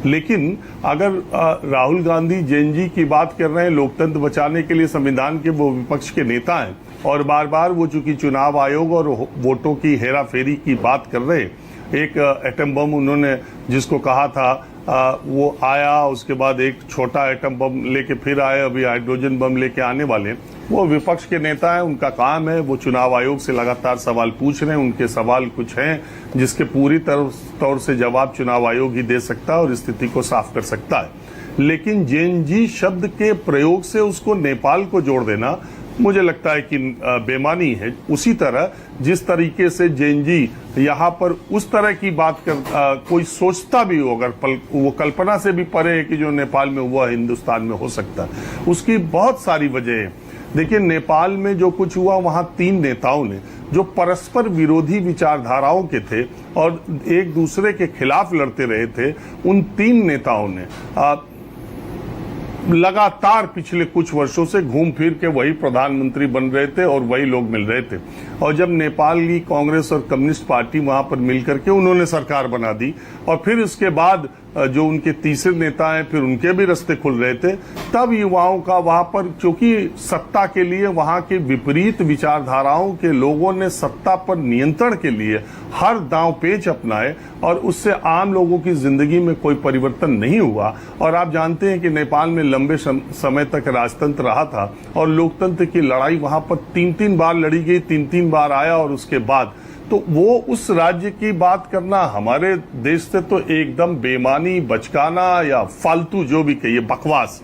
लेकिन अगर राहुल गांधी जेएनजी की बात कर रहे हैं, लोकतंत्र बचाने के लिए संविधान के वो विपक्ष के नेता हैं और बार बार वो चूंकि चुनाव आयोग और वोटों की हेराफेरी की बात कर रहे, एक एटम बम उन्होंने जिसको कहा था वो आया, उसके बाद एक छोटा एटम बम लेके फिर आए, अभी हाइड्रोजन बम लेके आने वाले। वो विपक्ष के नेता हैं, उनका काम है, वो चुनाव आयोग से लगातार सवाल पूछ रहे हैं, उनके सवाल कुछ हैं जिसके पूरी तौर से जवाब चुनाव आयोग ही दे सकता है और स्थिति को साफ कर सकता है। लेकिन जेएनजी शब्द के प्रयोग से उसको नेपाल को जोड़ देना मुझे लगता है कि बेमानी है। उसी तरह जिस तरीके से जेएनजी यहाँ पर उस तरह की बात कर कोई सोचता भी हो, अगर वो कल्पना से भी परे है कि जो नेपाल में हुआ हिंदुस्तान में हो सकता है, उसकी बहुत सारी वजह है। देखिए, नेपाल में जो कुछ हुआ वहां 3 नेताओं ने जो परस्पर विरोधी विचारधाराओं के थे और एक दूसरे के खिलाफ लड़ते रहे थे, उन 3 नेताओं ने लगातार पिछले कुछ वर्षों से घूम फिर के वही प्रधानमंत्री बन रहे थे और वही लोग मिल रहे थे। और जब नेपाल की कांग्रेस और कम्युनिस्ट पार्टी वहां पर मिलकर के उन्होंने सरकार बना दी और फिर इसके बाद जो उनके तीसरे नेता हैं फिर उनके भी रास्ते खुल रहे थे, तब युवाओं का वहां पर, क्योंकि सत्ता के लिए वहां के विपरीत विचारधाराओं के लोगों ने सत्ता पर नियंत्रण के लिए हर दांव पेच अपनाए और उससे आम लोगों की जिंदगी में कोई परिवर्तन नहीं हुआ। और आप जानते हैं कि नेपाल में लंबे समय तक राजतंत्र रहा था और लोकतंत्र की लड़ाई वहां पर 3-3 बार लड़ी गई, 3-3 बार आया और उसके बाद तो वो उस राज्य की बात करना हमारे देश से तो एकदम बेमानी, बचकाना या फालतू जो भी कहिए, बकवास।